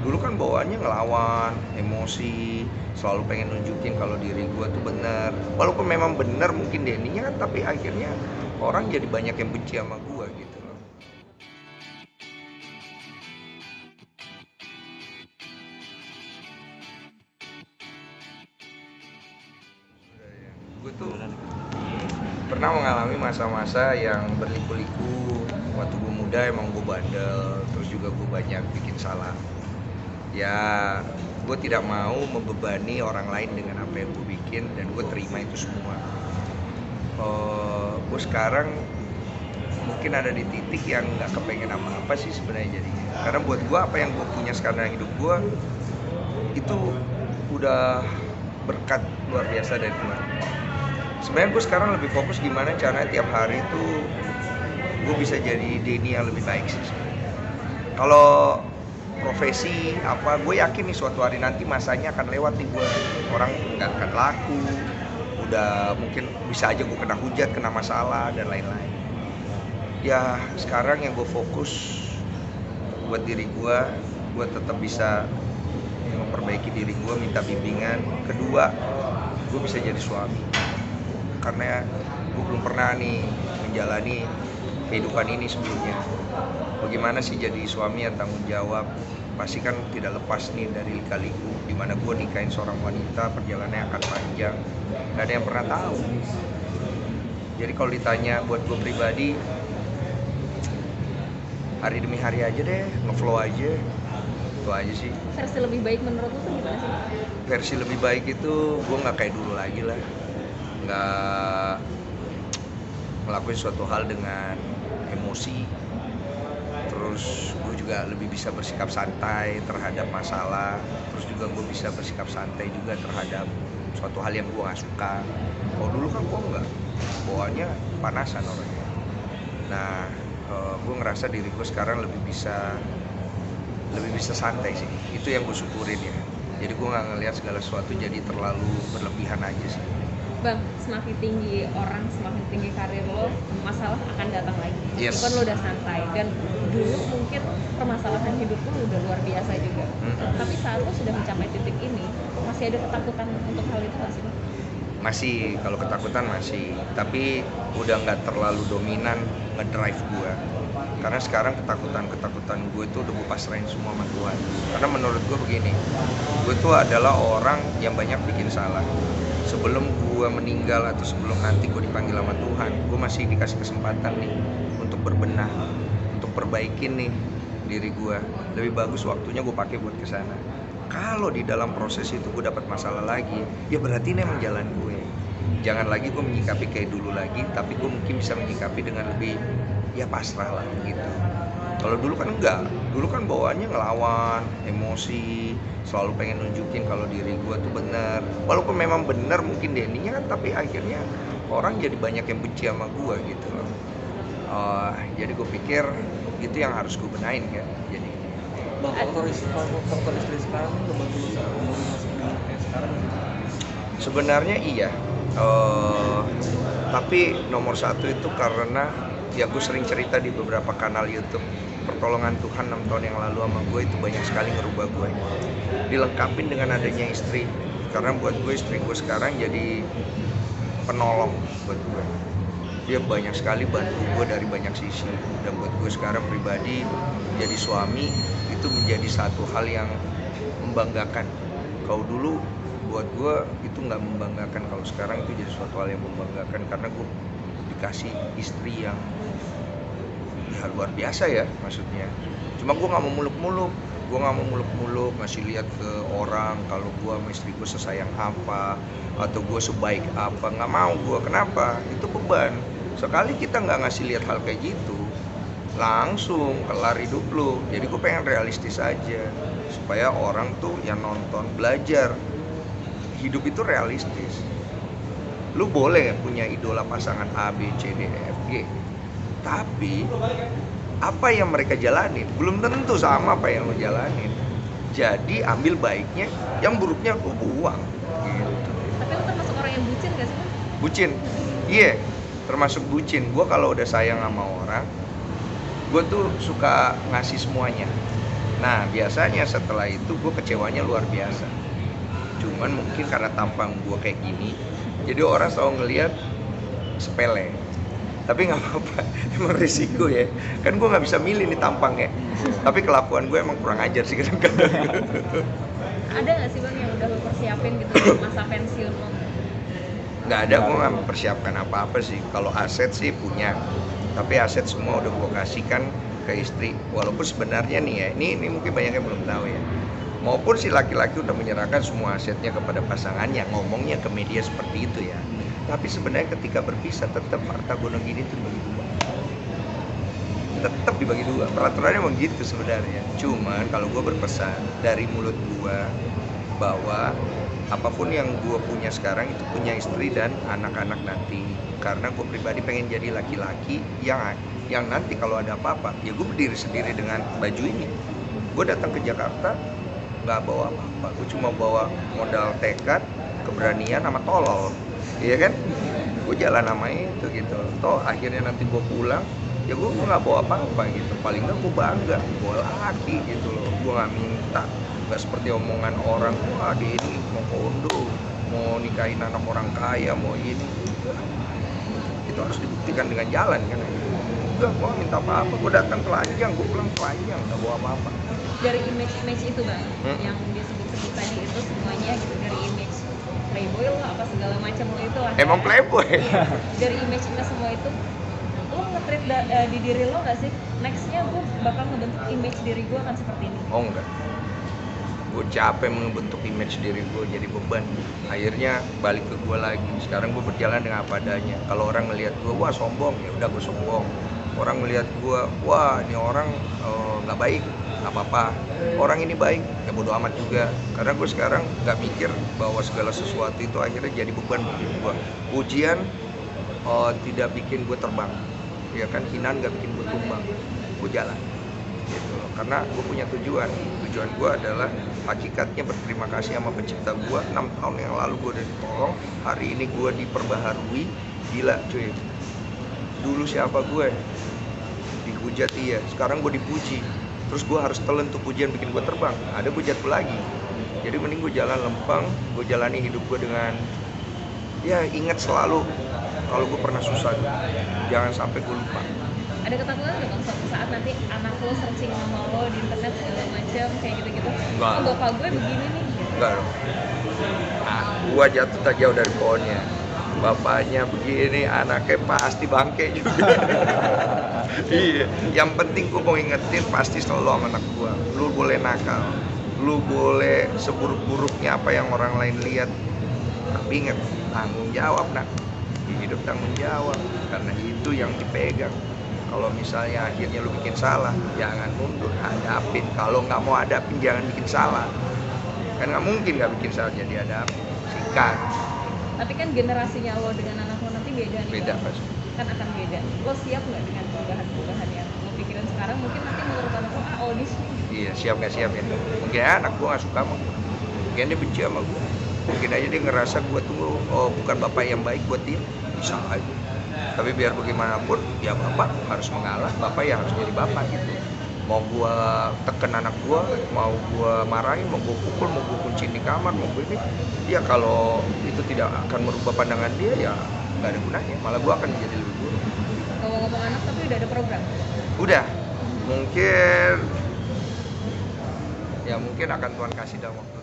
Dulu kan bawaannya ngelawan, emosi, selalu pengen nunjukin kalau diri gue tuh bener. Walaupun memang bener mungkin Denny-nya, tapi akhirnya orang jadi banyak yang benci sama gue gitu loh. Gue tuh pernah mengalami masa-masa yang berliku-liku. Waktu gue muda emang gue bandel, terus juga gue banyak bikin salah. Ya, gue tidak mau membebani orang lain dengan apa yang gue bikin, dan gue terima itu semua. Gue sekarang mungkin ada di titik yang nggak kepengen apa-apa sih sebenarnya jadinya. Karena buat gue apa yang gue punya sekarang dalam hidup gue itu udah berkat luar biasa dari Tuhan. Sebenarnya gue sekarang lebih fokus gimana caranya tiap hari tuh gue bisa jadi Denny yang lebih baik sih sebenarnya. Kalau profesi apa, gue yakin nih suatu hari nanti masanya akan lewat nih gue. Orang nggak akan laku, udah mungkin bisa aja gue kena hujat, kena masalah dan lain-lain. Ya sekarang yang gue fokus buat diri gue tetap bisa memperbaiki diri gue, minta bimbingan. Kedua, gue bisa jadi suami. Karena gue belum pernah nih menjalani kehidupan ini sebelumnya. Bagaimana sih jadi suami yang tanggung jawab? Pasti kan tidak lepas nih dari lika-liku, dimana gue nikahin seorang wanita, perjalanannya akan panjang, gak ada yang pernah tahu. Jadi kalau ditanya buat gue pribadi, hari demi hari aja deh, ngeflow aja, itu aja sih. Versi lebih baik menurut lu tuh gimana sih? Versi lebih baik itu gue nggak kayak dulu lagi lah, nggak ngelakuin suatu hal dengan emosi. Terus gue juga lebih bisa bersikap santai terhadap masalah. Terus juga gue bisa bersikap santai juga terhadap suatu hal yang gue gak suka. Kalau dulu kan gue enggak, bawaannya panasan orangnya. Nah, gue ngerasa diri gue sekarang lebih bisa santai sih. Itu yang gue syukurin ya. Jadi gue gak ngelihat segala sesuatu jadi terlalu berlebihan aja sih. Bang, semakin tinggi orang, semakin tinggi karir lo, masalah akan datang lagi. Yes. Meskipun lo udah santai, dan dulu mungkin permasalahan hidup lo udah luar biasa juga. Tapi saat lo sudah mencapai titik ini, masih ada ketakutan untuk hal itu nggak sih? Masih, kalau ketakutan masih, tapi udah nggak terlalu dominan ngedrive gue. Karena sekarang ketakutan gue itu udah gue pasrahin semua sama Tuhan. Karena menurut gue begini, gue tuh adalah orang yang banyak bikin salah. Sebelum gue meninggal atau sebelum nanti gue dipanggil sama Tuhan, gue masih dikasih kesempatan nih untuk berbenah, untuk perbaikin nih diri gue. Lebih bagus waktunya gue pakai buat kesana. Kalau di dalam proses itu gue dapat masalah lagi, ya berarti ini emang jalan gue. Jangan lagi gue menyikapi kayak dulu lagi, tapi gue mungkin bisa menyikapi dengan lebih ya pasrah lah gitu. Kalau dulu kan enggak, dulu kan bawaannya ngelawan, emosi, selalu pengen nunjukin kalau diri gue tuh bener. Walaupun memang bener mungkin Denny-nya kan, tapi akhirnya orang jadi banyak yang benci sama gue gitu loh. Jadi gue pikir itu yang harus gue benahin kan. Jadi Bang, faktor istri sekarang ngebantu lu saat umur masih kayak sekarang gitu. sebenarnya iya, tapi nomor satu itu karena ya gue sering cerita di beberapa kanal YouTube. Pertolongan Tuhan 6 tahun yang lalu sama gue itu banyak sekali ngerubah gue. Dilengkapin dengan adanya istri. Karena buat gue istri gue sekarang jadi penolong buat gue. Dia banyak sekali bantu gue dari banyak sisi. Dan buat gue sekarang pribadi jadi suami itu menjadi satu hal yang membanggakan. Kalau dulu buat gue itu nggak membanggakan, kalau sekarang itu jadi suatu hal yang membanggakan karena gue dikasih istri yang ya luar biasa ya maksudnya. Cuma gue nggak mau muluk-muluk, ngasih lihat ke orang kalau gue sama istri gue sesayang apa atau gue sebaik apa, nggak mau gue. Kenapa? Itu beban. Sekali kita nggak ngasih lihat hal kayak gitu, langsung kelar hidup lo. Jadi gue pengen realistis aja supaya orang tuh yang nonton belajar hidup itu realistis. Lu boleh punya idola pasangan A, B, C, D, E, F, G, tapi apa yang mereka jalanin belum tentu sama apa yang lo jalanin. Jadi ambil baiknya, yang buruknya lo buang gitu. Tapi lo termasuk orang yang bucin gak sih? Bucin? Iya, termasuk bucin. Gue kalau udah sayang sama orang, gue tuh suka ngasih semuanya. Nah biasanya setelah itu gue kecewanya luar biasa. Cuman mungkin karena tampang gue kayak gini, jadi orang selalu ngelihat sepele. Tapi nggak apa-apa, emang risiko ya. Kan gue nggak bisa milih nih tampangnya. Tapi kelakuan gue emang kurang ajar sih kadang-kadang. Ada nggak sih Bang yang udah lo persiapin gitu untuk masa pensiun lo? Nggak ada, gue nggak mempersiapkan apa-apa sih. Kalau aset sih punya, tapi aset semua udah gue kasihkan ke istri. Walaupun sebenarnya nih ya, ini mungkin banyak yang belum tahu ya. Maupun si laki-laki udah menyerahkan semua asetnya kepada pasangannya, ngomongnya ke media seperti itu ya. Tapi sebenarnya ketika berpisah tetap harta gonogini itu dibagi dua. Tetap dibagi dua. Peraturannya emang gitu sebenarnya. Cuman kalau gue berpesan dari mulut gue bahwa apapun yang gue punya sekarang itu punya istri dan anak-anak nanti. Karena gue pribadi pengen jadi laki-laki yang nanti kalau ada apa-apa ya gue berdiri sendiri dengan baju ini. Gue datang ke Jakarta nggak bawa apa-apa. Gue cuma bawa modal tekad, keberanian sama tolol. Iya kan? Gue jalan sama itu gitu. Toh akhirnya nanti gue pulang, ya gue nggak bawa apa-apa gitu. Paling nggak gue bangga, gue laki gitu loh. Gue nggak minta, nggak seperti omongan orang. Wah dia ini mau kondo, mau nikahin anak orang kaya, mau ini. Itu harus dibuktikan dengan jalan kan. Enggak, gue nggak minta apa-apa. Gue datang telanjang, gue pulang telanjang, nggak bawa apa-apa. Dari image itu Bang, yang disebut-sebut tadi itu semuanya gitu, dari image playboy lo apa segala macam lo itu lah. Emang playboy? Iya. Dari image kita semua itu, lo nge-treat di diri lo nggak sih? Nextnya gue bakal ngebentuk image diri gue akan seperti ini. Oh enggak. Gue capek membentuk image diri gue jadi beban. Akhirnya balik ke gue lagi. Sekarang gue berjalan dengan apa adanya. Kalau orang ngelihat gue, wah sombong, ya udah gue sombong. Orang ngelihat gue, wah ini orang nggak baik, nggak apa-apa. Orang ini baik, ya bodo amat juga. Karena gue sekarang nggak mikir bahwa segala sesuatu itu akhirnya jadi beban bagi gue. Ujian tidak bikin gue terbang, ya kan, hinaan nggak bikin gue tumbang. Gue jalan, gitu loh. Karena gue punya tujuan. Tujuan gue adalah hakikatnya berterima kasih sama pencipta gue. 6 tahun yang lalu gue udah ditolong, hari ini gue diperbaharui. Gila cuy, dulu siapa gue? Dihujat iya, sekarang gue dipuji. Terus gue harus telan tuh pujian bikin gue terbang. Ada gue jatuh lagi. Jadi mending gue jalan lempeng, gue jalani hidup gue dengan, ya ingat selalu kalau gue pernah susah. Jangan sampai gue lupa. Ada ketakutan nggak Bang suatu saat nanti anak lo searching nama lo di internet segala macam kayak gitu-gitu? Enggak. Oh bapak gue begini nih. Enggak dong. Nah, gue jatuh tak jauh dari pohonnya. Bapaknya begini, anaknya pasti bangke juga. Iya, yang penting gue mau ingetin pasti selalu sama anak gue. Lu boleh nakal, lu boleh seburuk-buruknya apa yang orang lain lihat, tapi inget tanggung jawab nak. Di hidup tanggung jawab, karena itu yang dipegang. Kalau misalnya akhirnya lu bikin salah, jangan mundur, hadapin. Kalau nggak mau hadapin, jangan bikin salah. Kan nggak mungkin nggak bikin salah jadi hadapin. Sikat. Tapi kan generasinya lo dengan anak lo nanti beda nih. Beda Bang. pasti. Kan akan beda. Lo siap nggak dengan perubahan-perubahan yang lo pikirin sekarang? Mungkin nanti menurut anak lo, oldies nih. Iya, siap nggak siap ya. Mungkin anak gue nggak suka sama gue. Mungkin dia benci sama gue. Mungkin aja dia ngerasa gue tuh bukan bapak yang baik buat dia. Bisa aja. Tapi biar bagaimanapun, ya bapak harus mengalah. Bapak ya harus jadi bapak gitu. Mau gue tekan anak gue, mau gue marahin, mau gue pukul, mau gue kunciin di kamar, mau gue ini, ya kalau itu tidak akan merubah pandangan dia, ya nggak ada gunanya. Malah gue akan jadi lebih buruk. Ngomong-ngomong anak tapi udah ada program. Udah, mungkin ya mungkin akan Tuhan kasih dalam waktu